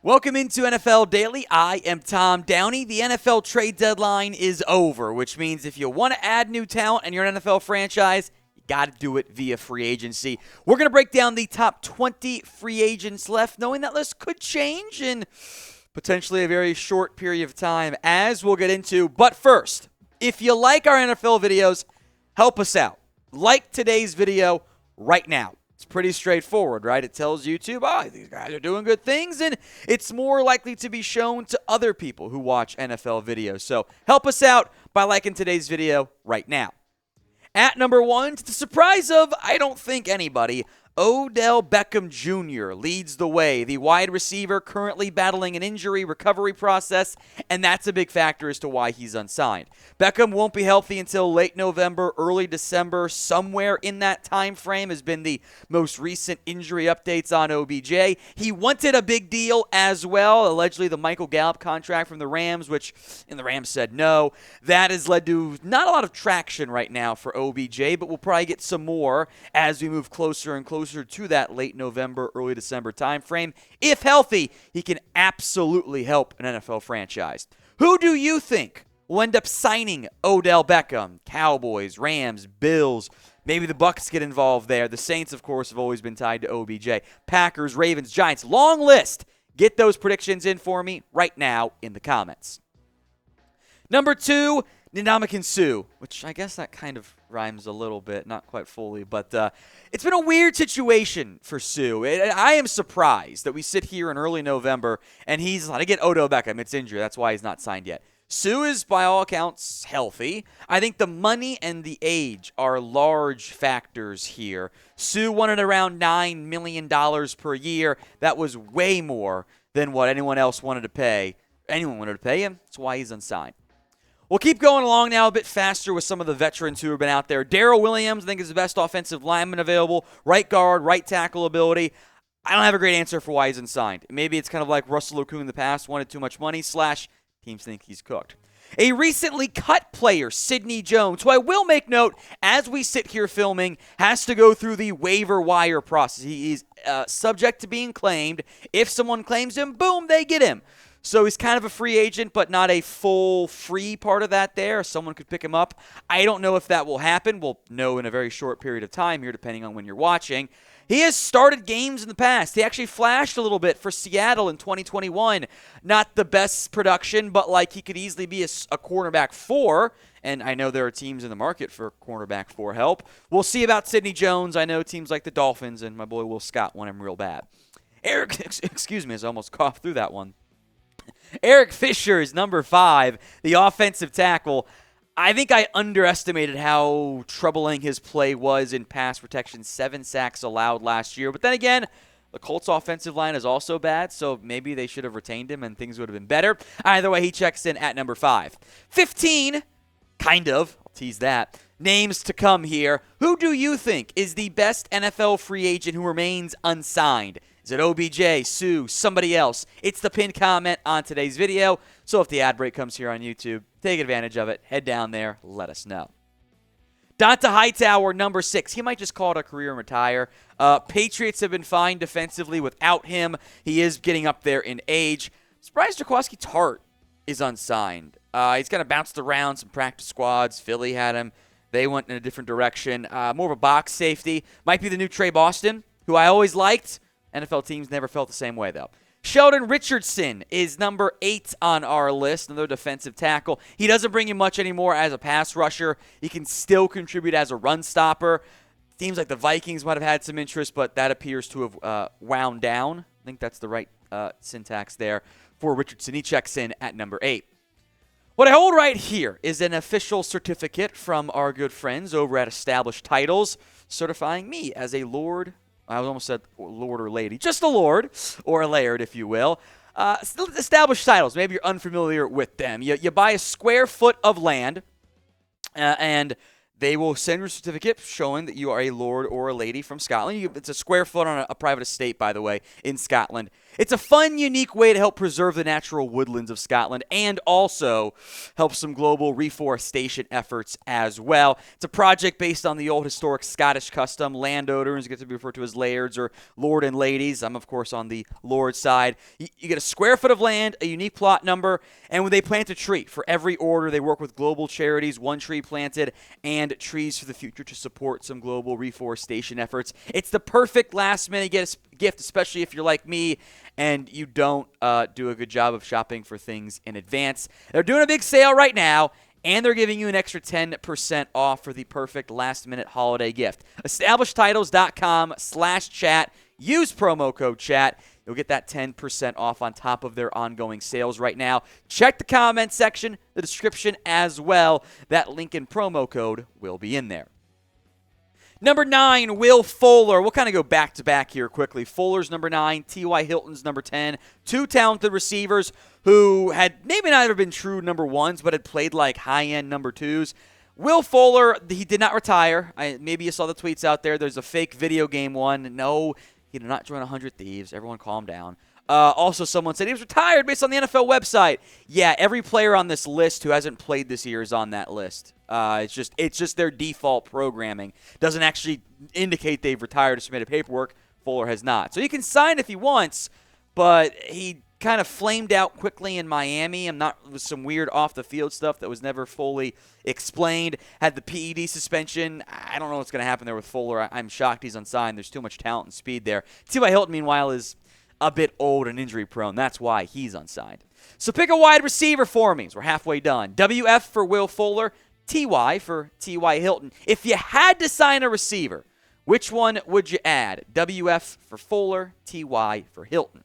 Welcome into NFL Daily. I am Tom Downey. The NFL trade deadline is over, which means if you want to add new talent and you're an NFL franchise, you got to do it via free agency. We're going to break down the top 20 free agents left, knowing that list could change in potentially a very short period of time, as we'll get into. But first, if you like our NFL videos, help us out. Like today's video right now. It's pretty straightforward, right? It tells YouTube, these guys are doing good things, and it's more likely to be shown to other people who watch NFL videos. So help us out by liking today's video right now. At number 1, to the surprise of, I don't think anybody, Odell Beckham Jr. leads the way. The wide receiver currently battling an injury recovery process, and that's a big factor as to why he's unsigned. Beckham won't be healthy until late November, early December. Somewhere in that time frame has been the most recent injury updates on OBJ. He wanted a big deal as well, allegedly the Michael Gallup contract from the Rams, and the Rams said no. That has led to not a lot of traction right now for OBJ, but we'll probably get some more as we move closer and closer to that late November, early December timeframe. If healthy, he can absolutely help an NFL franchise. Who do you think will end up signing Odell Beckham? Cowboys, Rams, Bills. Maybe the Bucs get involved there. The Saints, of course, have always been tied to OBJ. Packers, Ravens, Giants. Long list. Get those predictions in for me right now in the comments. Number 2, Ndamukong Suh, which I guess that kind of rhymes a little bit, not quite fully, but it's been a weird situation for Suh. I am surprised that we sit here in early November and he's not. Again, Odell Beckham, it's injury. That's why he's not signed yet. Suh is, by all accounts, healthy. I think the money and the age are large factors here. Suh wanted around $9 million per year. That was way more than what anyone wanted to pay him. That's why he's unsigned. We'll keep going along now a bit faster with some of the veterans who have been out there. Daryl Williams, I think, is the best offensive lineman available. Right guard, right tackle ability. I don't have a great answer for why he's unsigned. Maybe it's kind of like Russell Okung in the past, wanted too much money, / teams think he's cooked. A recently cut player, Sidney Jones, who I will make note, as we sit here filming, has to go through the waiver wire process. He is subject to being claimed. If someone claims him, boom, they get him. So he's kind of a free agent, but not a full free part of that there. Someone could pick him up. I don't know if that will happen. We'll know in a very short period of time here, depending on when you're watching. He has started games in the past. He actually flashed a little bit for Seattle in 2021. Not the best production, but like he could easily be a cornerback 4. And I know there are teams in the market for cornerback 4 help. We'll see about Sidney Jones. I know teams like the Dolphins and my boy Will Scott want him real bad. Excuse me, I almost coughed through that one. Eric Fisher is number 5, the offensive tackle. I think I underestimated how troubling his play was in pass protection. 7 sacks allowed last year. But then again, the Colts' offensive line is also bad, so maybe they should have retained him and things would have been better. Either way, he checks in at number 5. 15, kind of, I'll tease that, names to come here. Who do you think is the best NFL free agent who remains unsigned? Is it OBJ, Suh, somebody else? It's the pinned comment on today's video. So if the ad break comes here on YouTube, take advantage of it. Head down there. Let us know. Hightower, number 6. He might just call it a career and retire. Patriots have been fine defensively without him. He is getting up there in age. Surprised Jaquiski Tartt is unsigned. He's kind of bounced around some practice squads. Philly had him. They went in a different direction. More of a box safety. Might be the new Trey Boston, who I always liked. NFL teams never felt the same way, though. Sheldon Richardson is number 8 on our list, another defensive tackle. He doesn't bring you much anymore as a pass rusher. He can still contribute as a run stopper. Teams like the Vikings might have had some interest, but that appears to have wound down. I think that's the right syntax there for Richardson. He checks in at number 8. What I hold right here is an official certificate from our good friends over at Established Titles, certifying me as a Lord. I almost said Lord or Lady. Just a Lord, or a Laird, if you will. Established Titles. Maybe you're unfamiliar with them. You buy a square foot of land, and they will send you a certificate showing that you are a Lord or a Lady from Scotland. It's a square foot on a private estate, by the way, in Scotland. It's a fun, unique way to help preserve the natural woodlands of Scotland and also help some global reforestation efforts as well. It's a project based on the old historic Scottish custom. Landowners get to be referred to as lairds or lord and ladies. I'm, of course, on the lord side. You get a square foot of land, a unique plot number, and when they plant a tree for every order, they work with global charities, one tree planted, and Trees for the Future to support some global reforestation efforts. It's the perfect last-minute gift, especially if you're like me and you don't do a good job of shopping for things in advance. They're doing a big sale right now, and they're giving you an extra 10% off for the perfect last-minute holiday gift. EstablishedTitles.com/chat. Use promo code chat. You'll get that 10% off on top of their ongoing sales right now. Check the comment section, the description as well. That link and promo code will be in there. Number 9, Will Fuller. We'll kind of go back-to-back here quickly. Fuller's number 9, T.Y. Hilton's number 10. Two talented receivers who had maybe not ever been true number 1s, but had played like high-end number 2s. Will Fuller, he did not retire. Maybe you saw the tweets out there. There's a fake video game one. No, he did not join 100 Thieves. Everyone calm down. Also, someone said he was retired based on the NFL website. Yeah, every player on this list who hasn't played this year is on that list. It's just their default programming. Doesn't actually indicate they've retired or submitted paperwork. Fuller has not. So he can sign if he wants, but he kind of flamed out quickly in Miami. With some weird off-the-field stuff that was never fully explained. Had the PED suspension. I don't know what's going to happen there with Fuller. I'm shocked he's unsigned. There's too much talent and speed there. T.Y. Hilton, meanwhile, is a bit old and injury-prone. That's why he's unsigned. So pick a wide receiver for me. We're halfway done. WF for Will Fuller. TY for T.Y. Hilton. If you had to sign a receiver, which one would you add? WF for Fuller, TY for Hilton.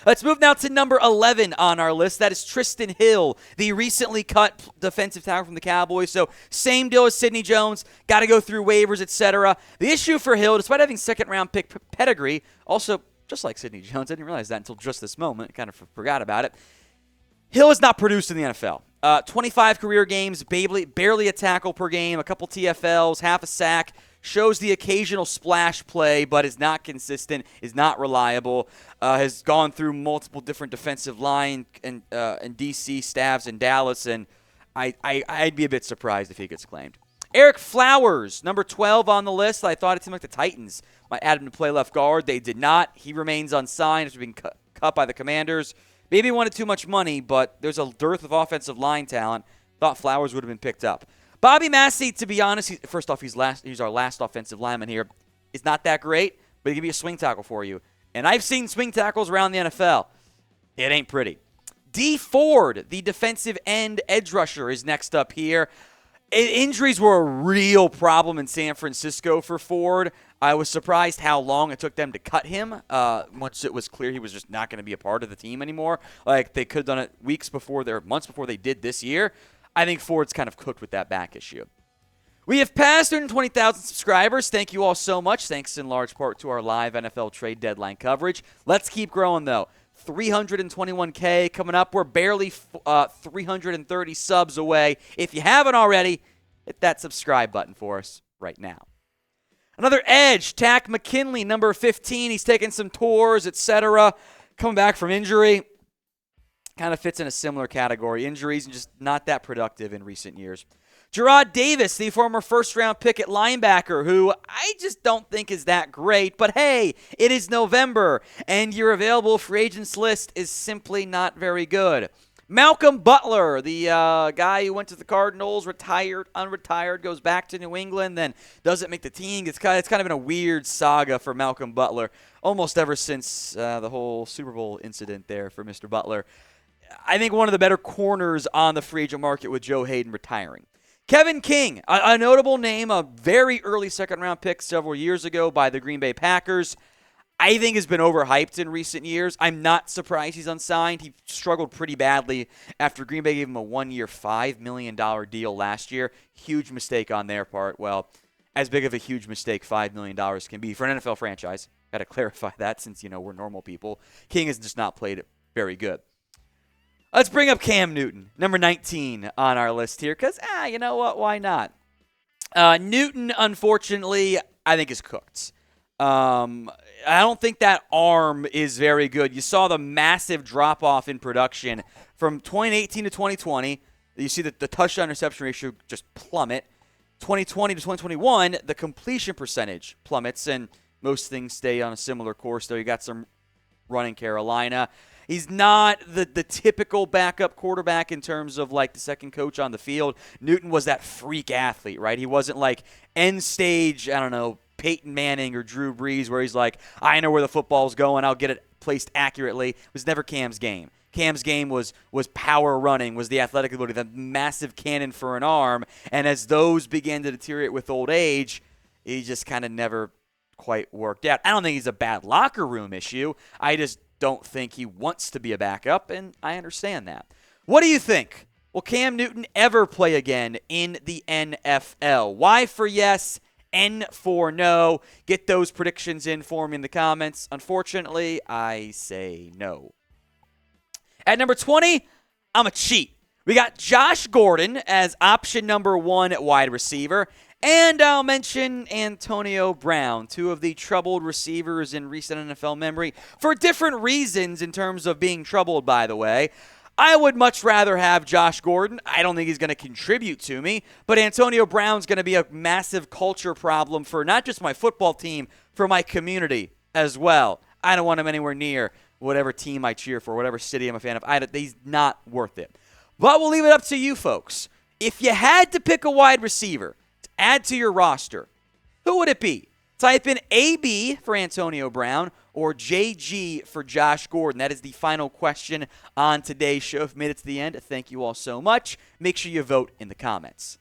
Let's move now to number 11 on our list. That is Trysten Hill, the recently cut defensive tackle from the Cowboys. So same deal as Sidney Jones. Got to go through waivers, etc. The issue for Hill, despite having second-round pick pedigree, also just like Sidney Jones, I didn't realize that until just this moment. Kind of forgot about it. Hill has not produced in the NFL. 25 career games, barely a tackle per game, a couple TFLs, half a sack. Shows the occasional splash play, but is not consistent, is not reliable. Has gone through multiple different defensive line and DC staffs in Dallas, and I'd be a bit surprised if he gets claimed. Ereck Flowers, number 12 on the list. I thought it seemed like the Titans might add him to play left guard. They did not. He remains unsigned after being cut by the Commanders. Maybe wanted too much money, but there's a dearth of offensive line talent. Thought Flowers would have been picked up. Bobby Massie, to be honest, first off, he's our last offensive lineman here. He's not that great, but he can be a swing tackle for you. And I've seen swing tackles around the NFL. It ain't pretty. Dee Ford, the defensive end edge rusher, is next up here. Injuries were a real problem in San Francisco for Ford. I was surprised how long it took them to cut him once it was clear he was just not going to be a part of the team anymore. Like, they could have done it months before they did this year. I think Ford's kind of cooked with that back issue. We have passed 120,000 subscribers. Thank you all so much. Thanks in large part to our live NFL trade deadline coverage. Let's keep growing, though. 321K coming up. We're barely 330 subs away. If you haven't already, hit that subscribe button for us right now. Another edge, Takk McKinley, number 15. He's taking some tours, etc. Coming back from injury. Kind of fits in a similar category. Injuries and just not that productive in recent years. Jarrad Davis, the former first-round pick at linebacker, who I just don't think is that great. But hey, it is November, and your available free agents list is simply not very good. Malcolm Butler, the guy who went to the Cardinals, retired, unretired, goes back to New England, then doesn't make the team. It's kind of been a weird saga for Malcolm Butler, almost ever since the whole Super Bowl incident there for Mr. Butler. I think one of the better corners on the free agent market with Joe Hayden retiring. Kevin King, a notable name, a very early second-round pick several years ago by the Green Bay Packers. I think has been overhyped in recent years. I'm not surprised he's unsigned. He struggled pretty badly after Green Bay gave him a one-year, $5 million deal last year. Huge mistake on their part. Well, as big of a huge mistake $5 million can be for an NFL franchise. Got to clarify that since, we're normal people. King has just not played very good. Let's bring up Cam Newton, number 19 on our list here, because, you know what, why not? Newton, unfortunately, I think is cooked. I don't think that arm is very good. You saw the massive drop-off in production from 2018 to 2020. You see that the touchdown-interception ratio just plummet. 2020 to 2021, the completion percentage plummets, and most things stay on a similar course, though you got some run in Carolina. He's not the typical backup quarterback in terms of like the second coach on the field. Newton was that freak athlete, right? He wasn't like end stage, I don't know, Peyton Manning or Drew Brees where he's like, I know where the football's going, I'll get it placed accurately. It was never Cam's game. Cam's game was power running, was the athletic ability, the massive cannon for an arm. And as those began to deteriorate with old age, he just kind of never quite worked out. I don't think he's a bad locker room issue. I just don't think he wants to be a backup, and I understand that. What do you think? Will Cam Newton ever play again in the NFL? Y for yes, N for no. Get those predictions in for me in the comments. Unfortunately, I say no. At number 20, I'm a cheat. We got Josh Gordon as option number 1 at wide receiver. And I'll mention Antonio Brown, 2 of the troubled receivers in recent NFL memory, for different reasons in terms of being troubled, by the way. I would much rather have Josh Gordon. I don't think he's going to contribute to me, but Antonio Brown's going to be a massive culture problem for not just my football team, for my community as well. I don't want him anywhere near whatever team I cheer for, whatever city I'm a fan of. He's not worth it. But we'll leave it up to you folks. If you had to pick a wide receiver to add to your roster, who would it be? Type in AB for Antonio Brown or JG for Josh Gordon. That is the final question on today's show. If you made it to the end, thank you all so much. Make sure you vote in the comments.